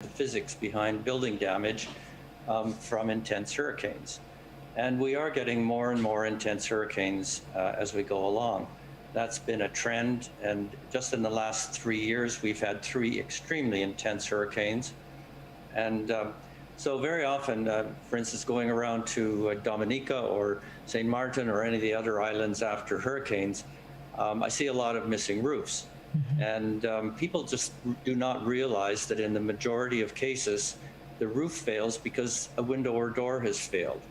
the physics behind building damage from intense hurricanes. And we are getting more and more intense hurricanes as we go along. That's been a trend. And just in the last 3 years, we've had 3 extremely intense hurricanes. And so very often, for instance, going around to Dominica or St. Martin or any of the other islands after hurricanes, I see a lot of missing roofs. And people just do not realize that in the majority of cases, the roof fails because a window or door has failed.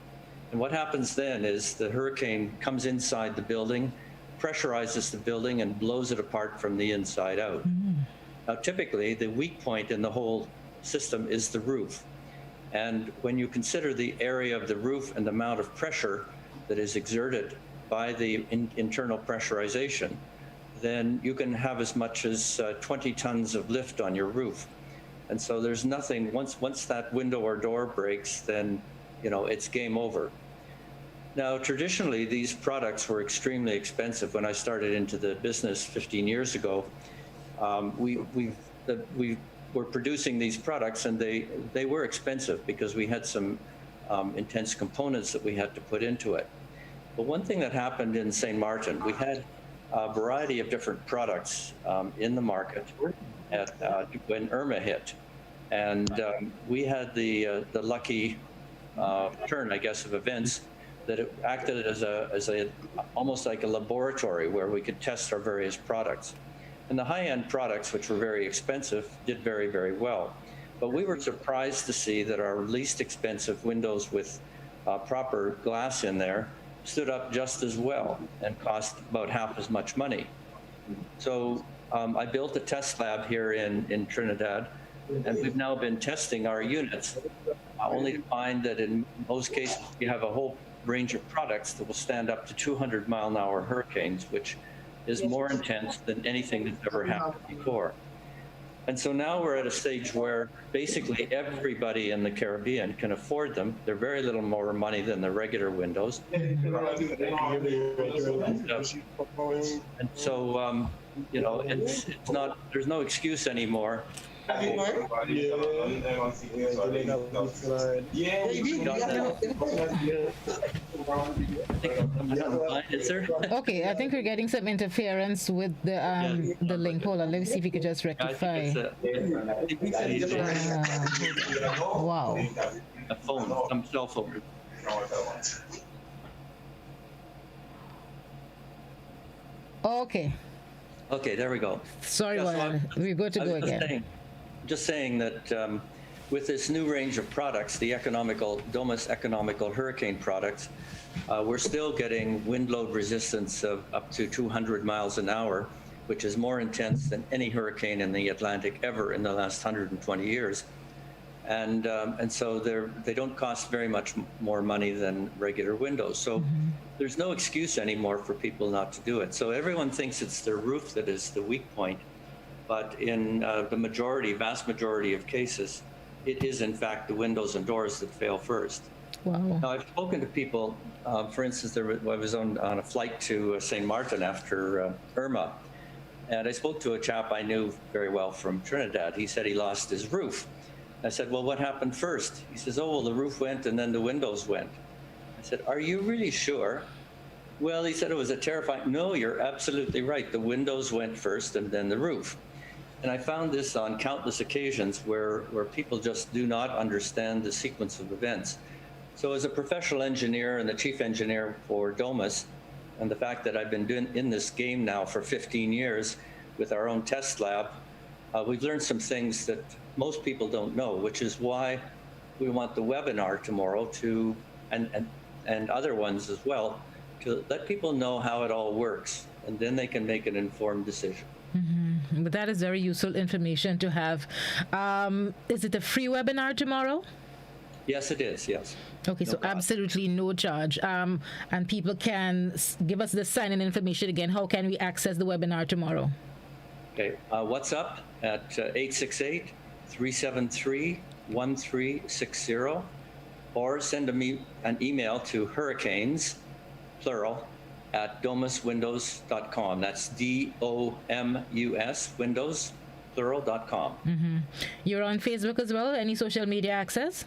And what happens then is the hurricane comes inside the building, pressurizes the building, and blows it apart from the inside out. Now, typically, the weak point in the whole system is the roof. And when you consider the area of the roof and the amount of pressure that is exerted by the internal pressurization, then you can have as much as 20 tons of lift on your roof. And so there's nothing, once that window or door breaks, then, you know, it's game over. Now, traditionally, these products were extremely expensive. When I started into the business 15 years ago, we were producing these products, and they were expensive because we had some intense components that we had to put into it. But one thing that happened in St. Martin, we had a variety of different products in the market when Irma hit. And we had the lucky turn, I guess, of events that it acted as a almost like a laboratory where we could test our various products. And the high-end products, which were very expensive, did very, very well. But we were surprised to see that our least expensive windows with proper glass in there stood up just as well and cost about half as much money. So I built a test lab here in Trinidad, and we've now been testing our units, only to find that in most cases we have a whole range of products that will stand up to 200-mile-an-hour hurricanes, which is more intense than anything that's ever happened before. And so now we're at a stage where basically everybody in the Caribbean can afford them. They're very little more money than the regular windows. And so, you know, it's not, there's no excuse anymore. Okay, I think we're getting some interference with the link. Hold on, let me see if we could just rectify. Wow. A phone, some cell phone. Okay. Okay, there we go. Sorry, Yeah, so we're good to go again. Just saying that with this new range of products, the Domus economical hurricane products, we're still getting wind load resistance of up to 200 miles an hour, which is more intense than any hurricane in the Atlantic ever in the last 120 years. And so they don't cost very much more money than regular windows. So there's no excuse anymore for people not to do it. So everyone thinks it's their roof that is the weak point. But in the vast majority of cases, it is in fact the windows and doors that fail first. Wow. Now, I've spoken to people, for instance, I was on a flight to St. Martin after Irma, and I spoke to a chap I knew very well from Trinidad. He said he lost his roof. I said, well, what happened first? He says, oh, well, the roof went and then the windows went. I said, are you really sure? Well, he said it was a terrifying, no, you're absolutely right. The windows went first and then the roof. And I found this on countless occasions where people just do not understand the sequence of events. So as a professional engineer and the chief engineer for Domus, and the fact that I've been in this game now for 15 years with our own test lab, we've learned some things that most people don't know, which is why we want the webinar tomorrow and other ones as well, to let people know how it all works, and then they can make an informed decision. But that is very useful information to have. Is it a free webinar tomorrow? Yes, it is, yes. Okay, so absolutely no charge. And people can give us the sign-in information again. How can we access the webinar tomorrow? Okay, what's up at 868-373-1360, or send me an email to hurricanes, plural, at domuswindows.com. That's DOMUS, plural.com. You're on Facebook as well? Any social media access?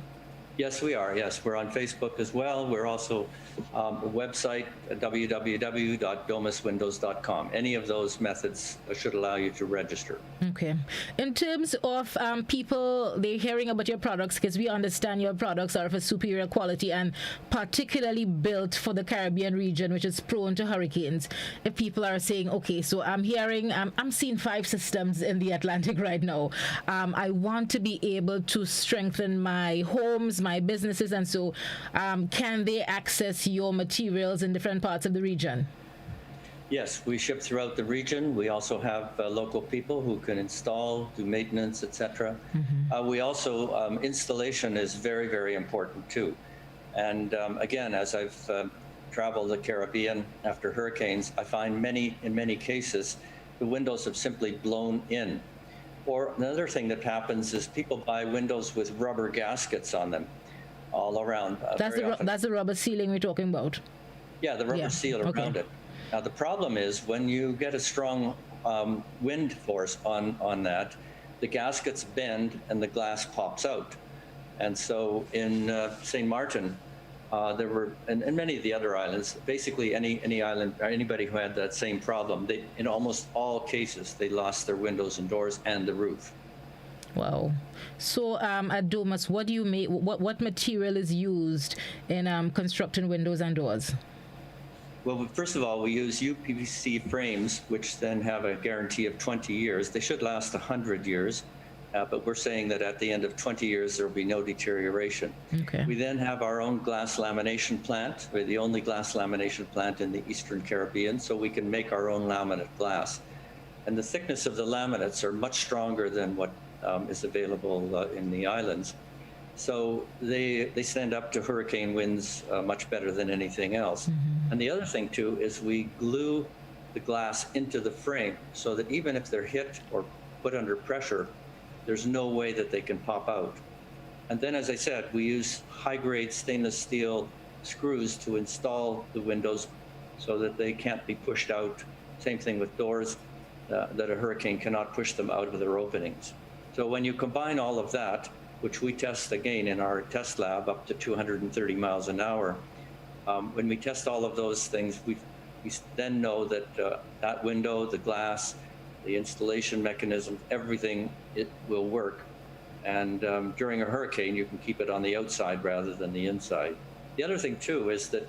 Yes, we are. Yes, we're on Facebook as well. We're also a website, www.domuswindows.com. Any of those methods should allow you to register. Okay. In terms of people, they're hearing about your products because we understand your products are of a superior quality and particularly built for the Caribbean region, which is prone to hurricanes. If people are saying, okay, so I'm hearing, I'm seeing 5 systems in the Atlantic right now. I want to be able to strengthen my homes, my businesses, and so can they access your materials in different parts of the region? Yes, we ship throughout the region. We also have local people who can install, do maintenance, etc. We also, installation is very, very important too. And again, as I've traveled the Caribbean after hurricanes, I find in many cases, the windows have simply blown in. Or another thing that happens is people buy windows with rubber gaskets on them all around. That's the rubber sealing we're talking about. Yeah, the rubber seal around it. Now, the problem is when you get a strong wind force on that, the gaskets bend and the glass pops out. And so in St. Martin, there were, and many of the other islands, basically any island, or anybody who had that same problem, in almost all cases, they lost their windows and doors and the roof. Wow. So at Domus, what do you make? What material is used in constructing windows and doors? Well, first of all, we use UPVC frames, which then have a guarantee of 20 years. They should last 100 years, but we're saying that at the end of 20 years, there will be no deterioration. Okay. We then have our own glass lamination plant. We're the only glass lamination plant in the Eastern Caribbean, so we can make our own laminate glass. And the thickness of the laminates are much stronger than what is available in the islands. So they stand up to hurricane winds much better than anything else. And the other thing too is we glue the glass into the frame so that even if they're hit or put under pressure, there's no way that they can pop out. And then, as I said, we use high-grade stainless steel screws to install the windows so that they can't be pushed out. Same thing with doors, that a hurricane cannot push them out of their openings. So when you combine all of that, which we test again in our test lab up to 230 miles an hour, when we test all of those things, we then know that that window, the glass, the installation mechanism, everything, it will work. And during a hurricane, you can keep it on the outside rather than the inside. The other thing too is that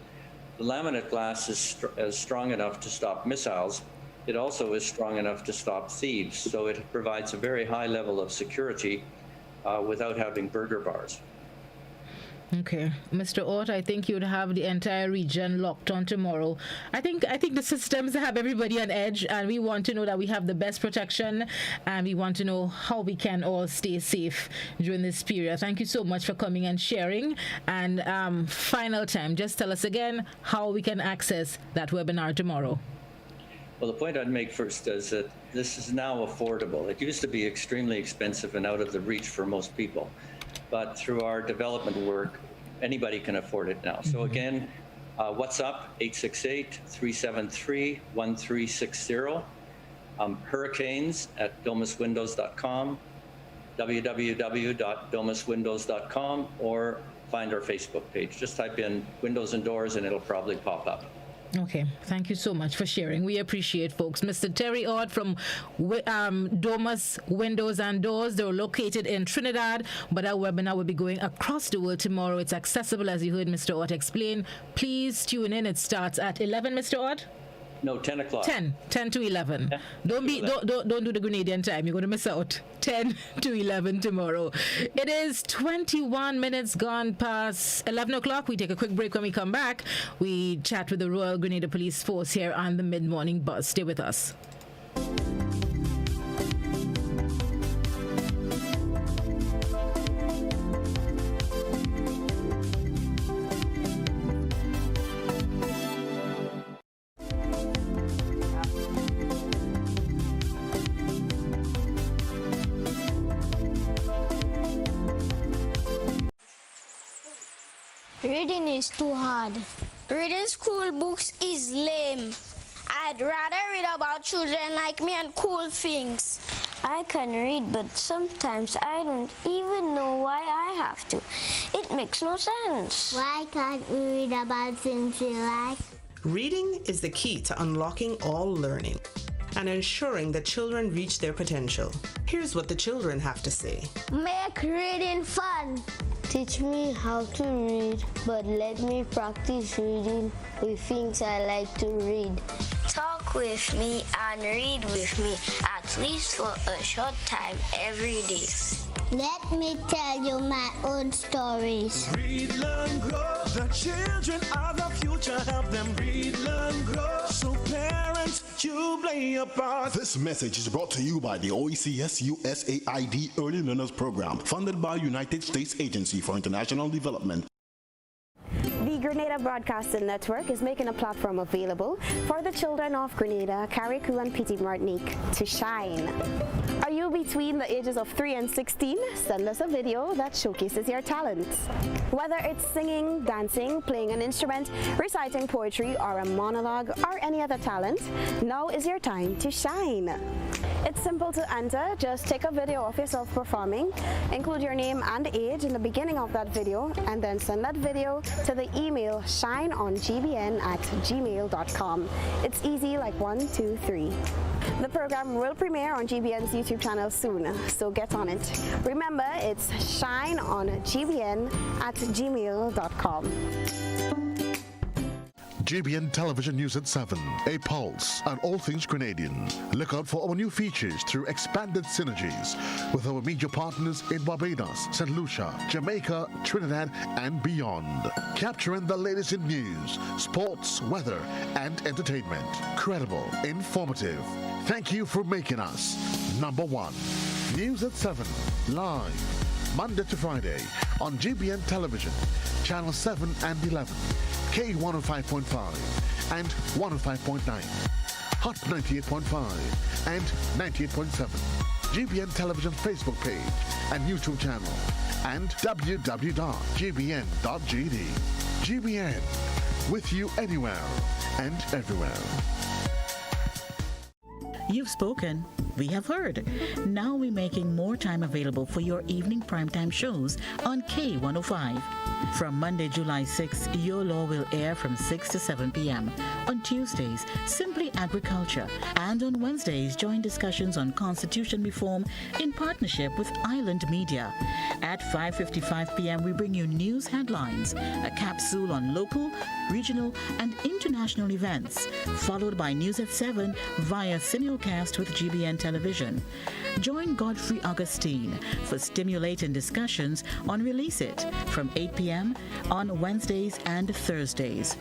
the laminate glass is strong enough to stop missiles. It also is strong enough to stop thieves. So it provides a very high level of security without having burglar bars. Okay, Mr. Ott, I think you'd have the entire region locked on tomorrow. I think the systems have everybody on edge, and we want to know that we have the best protection, and we want to know how we can all stay safe during this period. Thank you so much for coming and sharing. And final time, just tell us again how we can access that webinar tomorrow. Well, the point I'd make first is that this is now affordable. It used to be extremely expensive and out of the reach for most people. But through our development work, anybody can afford it now. So again, what's up? 868-373-1360. Hurricanes at domuswindows.com, www.domuswindows.com, or find our Facebook page. Just type in windows and doors and it'll probably pop up. Okay, thank you so much for sharing. We appreciate, folks. Mr. Terry Ott from Domus Windows and Doors. They're located in Trinidad, but our webinar will be going across the world tomorrow. It's accessible, as you heard Mr. Ott explain. Please tune in. It starts at 11, Mr. Ott? No, 10 o'clock. 10 to 11. Yeah, Don't do the Grenadian time. You're going to miss out. 10 to 11 tomorrow. It is 21 minutes gone past 11 o'clock. We take a quick break. When we come back, we chat with the Royal Grenada Police Force here on the Mid-Morning Buzz. Stay with us. Reading is too hard. Reading school books is lame. I'd rather read about children like me and cool things. I can read, but sometimes I don't even know why I have to. It makes no sense. Why can't we read about things we like? Reading is the key to unlocking all learning and ensuring that children reach their potential. Here's what the children have to say. Make reading fun. Teach me how to read, but let me practice reading with things I like to read. Talk with me and read with me at least for a short time every day. Let me tell you my own stories. Read, learn, grow. The children are the future. Help them read, learn, grow. So parents, you play a part. This message is brought to you by the OECS USAID Early Learners Program, funded by United States Agency for International Development. The Grenada Broadcasting Network is making a platform available for the children of Grenada, Carriacou, and Petite Martinique to shine. Are you between the ages of 3 and 16? Send us a video that showcases your talents. Whether it's singing, dancing, playing an instrument, reciting poetry, or a monologue, or any other talent, now is your time to shine. It's simple to enter. Just take a video of yourself performing, include your name and age in the beginning of that video, and then send that video to the email shineongbn@gmail.com. It's easy like 1, 2, 3. The program will premiere on GBN's YouTube channel soon, so get on it. Remember, it's shineongbn@gmail.com. GBN Television News at 7, a pulse on all things Grenadian. Look out for our new features through expanded synergies with our media partners in Barbados, St. Lucia, Jamaica, Trinidad, and beyond. Capturing the latest in news, sports, weather, and entertainment. Credible, informative. Thank you for making us number one. News at 7, live, Monday to Friday on GBN Television, Channel 7 and 11. K105.5 and 105.9, Hot 98.5 and 98.7, GBN Television Facebook page and YouTube channel, and www.gbn.gd. GBN, with you anywhere and everywhere. You've spoken, we have heard. Now we're making more time available for your evening primetime shows on K105. From Monday, July 6th, Your Law will air from 6 to 7 p.m. On Tuesdays, Simply Agriculture. And on Wednesdays, join discussions on constitution reform in partnership with Island Media. At 5:55 p.m., we bring you news headlines, a capsule on local, regional, and international events, followed by News at 7 via simulcast with GBN Television. Join Godfrey Augustine for stimulating discussions on Release It from 8 p.m. on Wednesdays and Thursdays.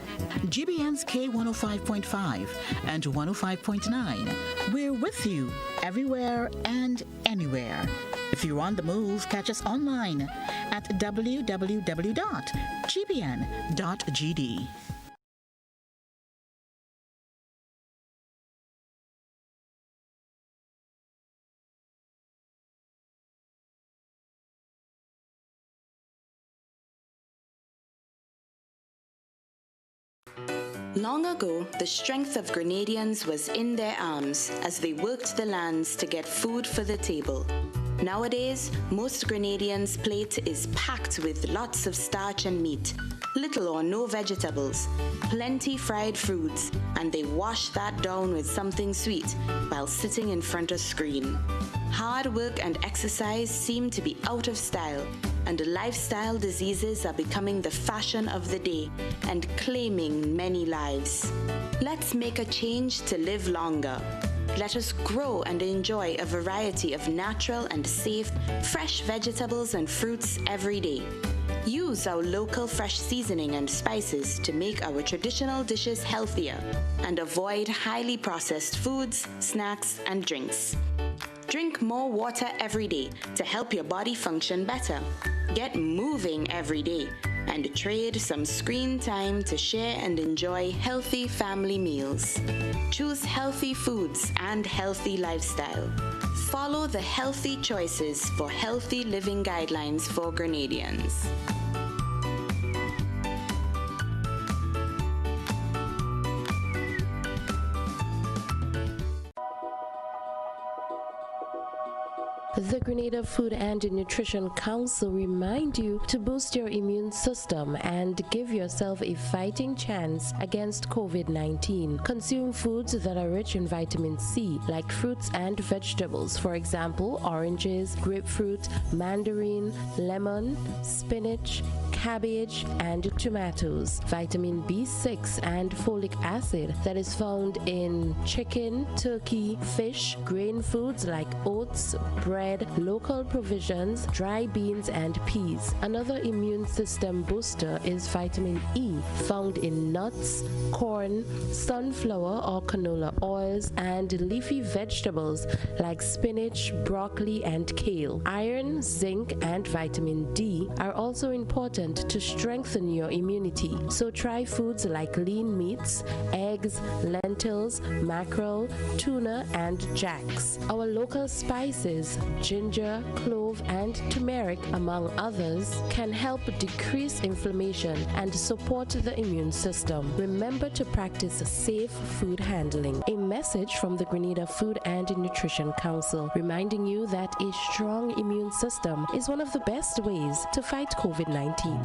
GBN's K105.5 and 105.9. We're with you everywhere and anywhere. If you're on the move, catch us online at www.gbn.gd. Long ago, the strength of Grenadians was in their arms as they worked the lands to get food for the table. Nowadays, most Grenadians' plate is packed with lots of starch and meat, little or no vegetables, plenty fried foods, and they wash that down with something sweet while sitting in front of screen. Hard work and exercise seem to be out of style, and lifestyle diseases are becoming the fashion of the day and claiming many lives. Let's make a change to live longer. Let us grow and enjoy a variety of natural and safe, fresh vegetables and fruits every day. Use our local fresh seasoning and spices to make our traditional dishes healthier and avoid highly processed foods, snacks, and drinks. Drink more water every day to help your body function better. Get moving every day and trade some screen time to share and enjoy healthy family meals. Choose healthy foods and healthy lifestyle. Follow the healthy choices for healthy living guidelines for Grenadians. The Grenada Food and Nutrition Council remind you to boost your immune system and give yourself a fighting chance against COVID-19. Consume foods that are rich in vitamin C, like fruits and vegetables. For example, oranges, grapefruit, mandarin, lemon, spinach, cabbage, and tomatoes. Vitamin B6 and folic acid that is found in chicken, turkey, fish, grain foods like oats, bread, local provisions, dry beans, and peas. Another immune system booster is vitamin E, found in nuts, corn, sunflower or canola oils, and leafy vegetables like spinach, broccoli, and kale. Iron, zinc, and vitamin D are also important to strengthen your immunity. So try foods like lean meats, eggs, lentils, mackerel, tuna, and jacks. Our local spices, ginger, clove, and turmeric, among others, can help decrease inflammation and support the immune system. Remember to practice safe food handling. A message from the Grenada Food and Nutrition Council, reminding you that a strong immune system is one of the best ways to fight COVID-19.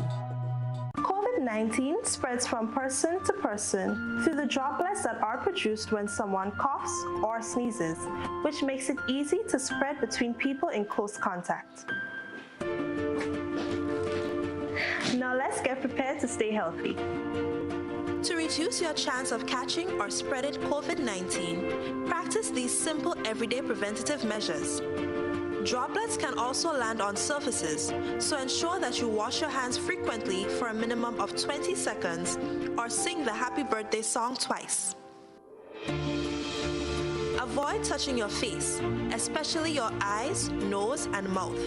COVID-19 spreads from person to person through the droplets that are produced when someone coughs or sneezes, which makes it easy to spread between people in close contact. Now let's get prepared to stay healthy. To reduce your chance of catching or spreading COVID-19, practice these simple everyday preventative measures. Droplets can also land on surfaces, so ensure that you wash your hands frequently for a minimum of 20 seconds or sing the happy birthday song twice. Avoid touching your face, especially your eyes, nose, and mouth.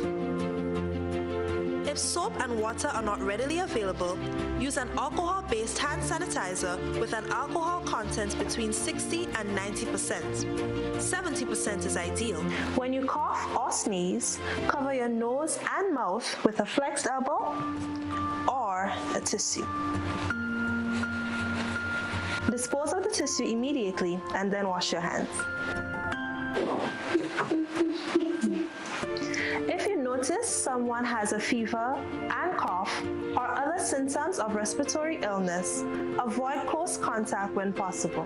If soap and water are not readily available, use an alcohol-based hand sanitizer with an alcohol content between 60 and 90%. 70% is ideal. When you cough or sneeze, cover your nose and mouth with a flexed elbow or a tissue. Dispose of the tissue immediately and then wash your hands. If you notice someone has a fever and cough or other symptoms of respiratory illness, avoid close contact when possible.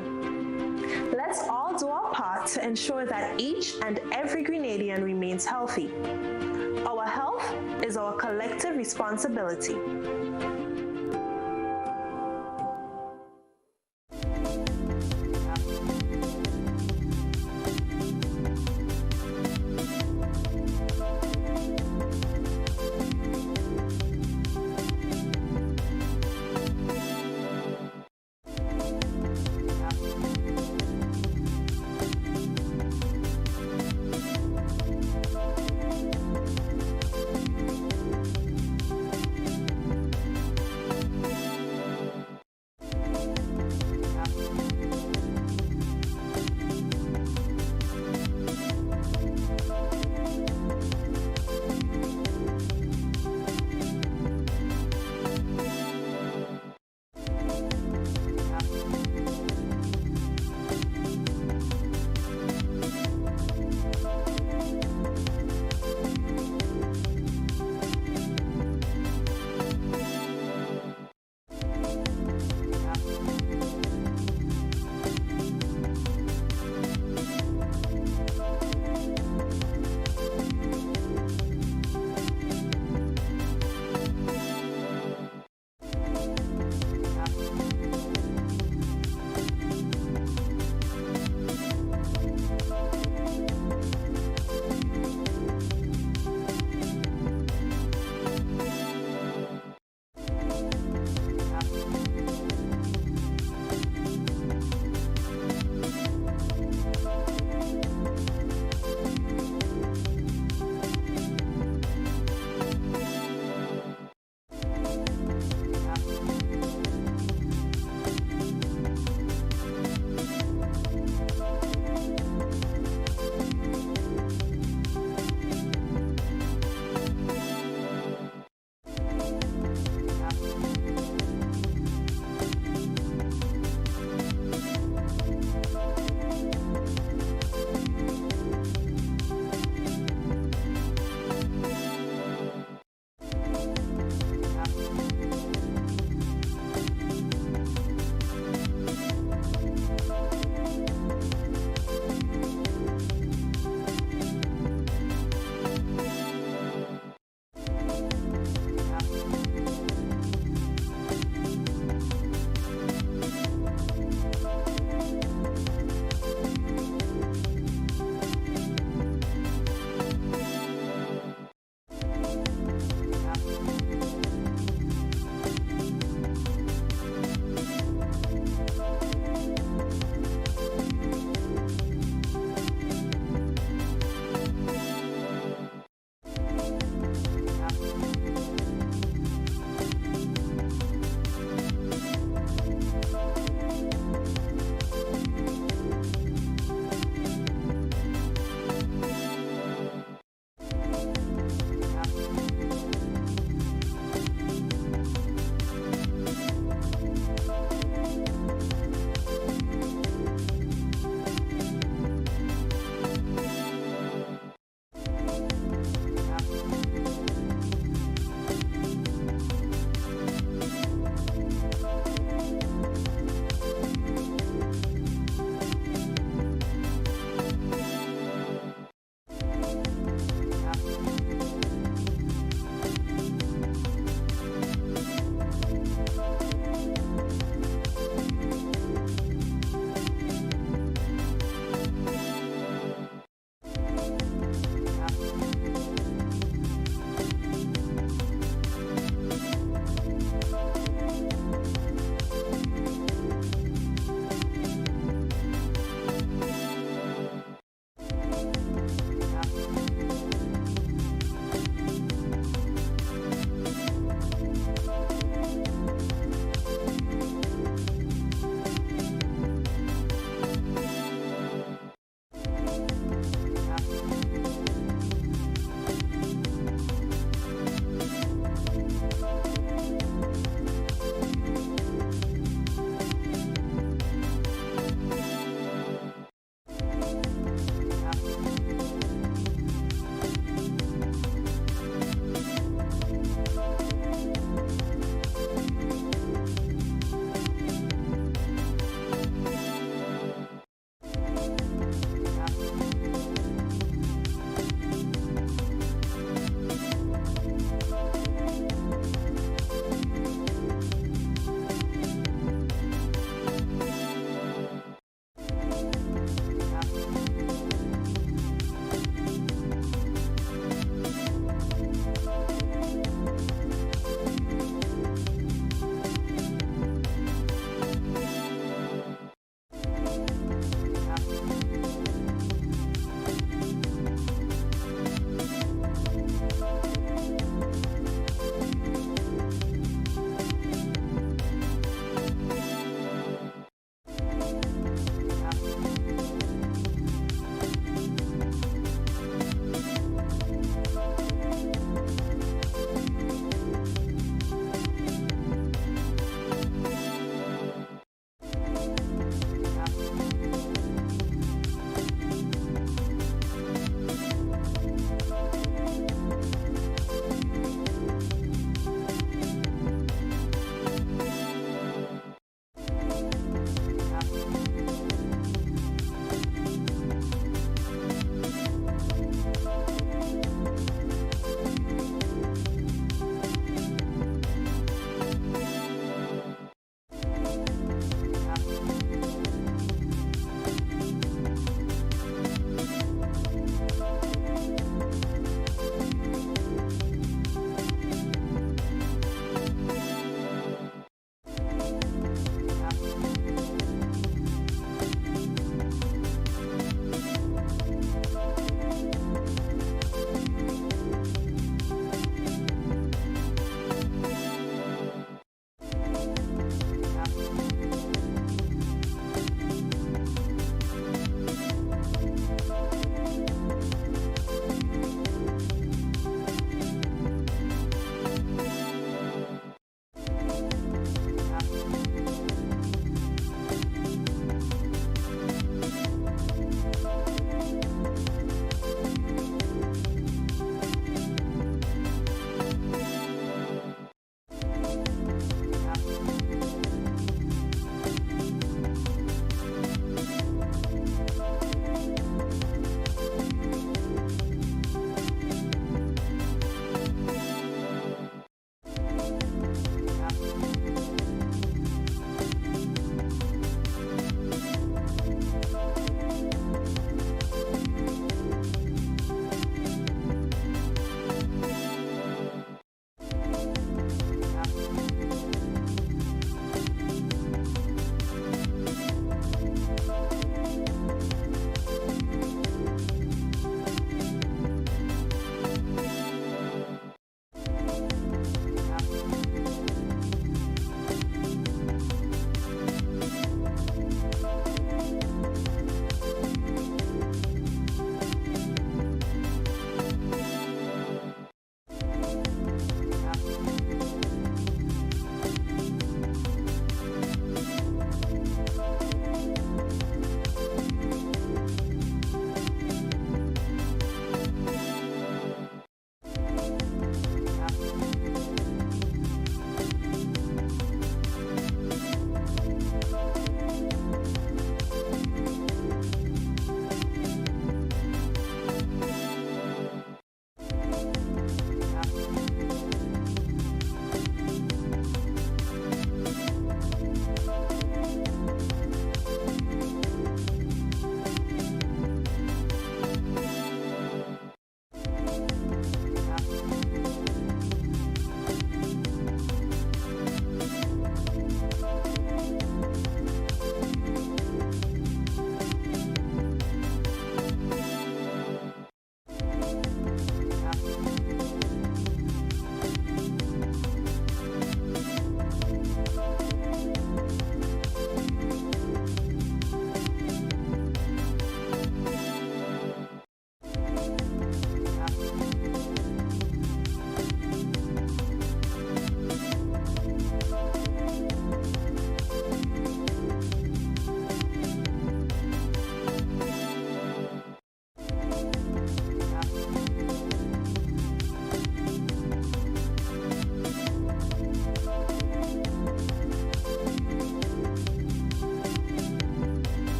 Let's all do our part to ensure that each and every Grenadian remains healthy. Our health is our collective responsibility.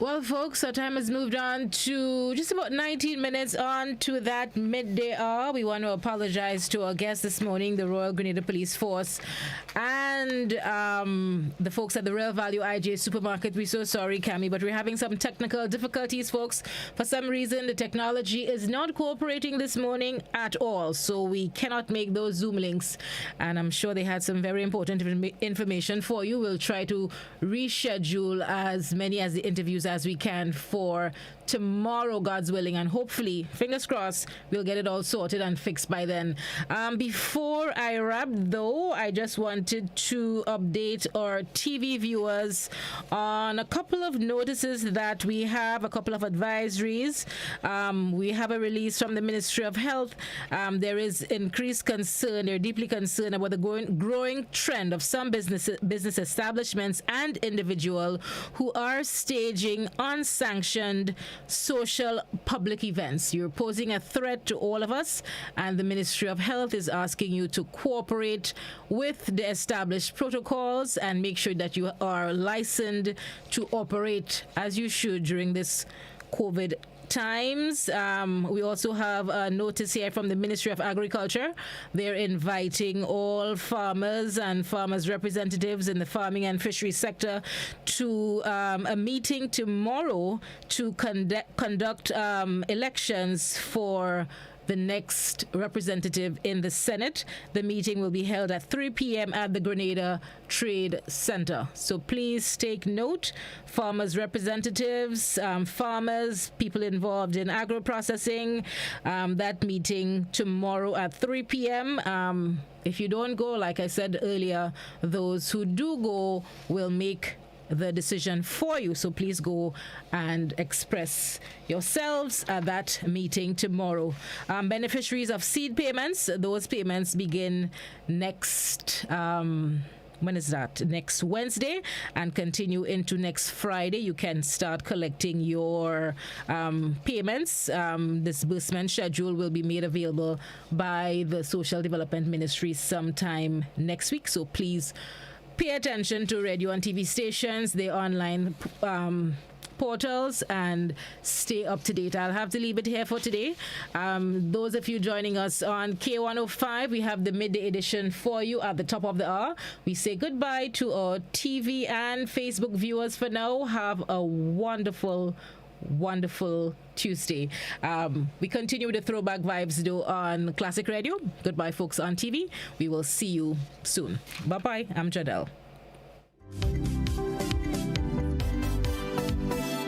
Well, folks, our time has moved on to just about 19 minutes on to that midday hour. We want to apologize to our guests this morning, the Royal Grenada Police Force and the folks at the Real Value IJ Supermarket. We're so sorry, Cami, but we're having some technical difficulties, folks. For some reason, the technology is not cooperating this morning at all, so we cannot make those Zoom links. And I'm sure they had some very important information for you. We'll try to reschedule as many as the interviews as we can for tomorrow, God's willing, and hopefully, fingers crossed, we'll get it all sorted and fixed by then. Before I wrap, though, I just wanted to update our TV viewers on a couple of notices that we have, a couple of advisories. We have a release from the Ministry of Health. There is increased concern, they're deeply concerned about the growing trend of some business establishments and individuals who are staging unsanctioned social public events. You're posing a threat to all of us, and the Ministry of Health is asking you to cooperate with the established protocols and make sure that you are licensed to operate as you should during this COVID times. We also have a notice here from the Ministry of Agriculture. They're inviting all farmers and farmers representatives in the farming and fishery sector to a meeting tomorrow to conduct elections for the next representative in the Senate. The meeting will be held at 3 p.m. at the Grenada Trade Center. So please take note, farmers representatives, farmers, people involved in agro-processing, that meeting tomorrow at 3 p.m. If you don't go, like I said earlier, those who do go will make the decision for you. So please go and express yourselves at that meeting tomorrow. Beneficiaries of seed payments, those payments begin next when is that? Next Wednesday and continue into next Friday. You can start collecting your payments. Disbursement schedule will be made available by the Social Development Ministry sometime next week. So please pay attention to radio and TV stations, the online portals, and stay up to date. I'll have to leave it here for today. Those of you joining us on K105, we have the midday edition for you at the top of the hour. We say goodbye to our TV and Facebook viewers for now. Have a wonderful Tuesday. We continue with the throwback vibes though on Classic Radio. Goodbye, folks on TV. We will see you soon. Bye-bye. I'm Janelle.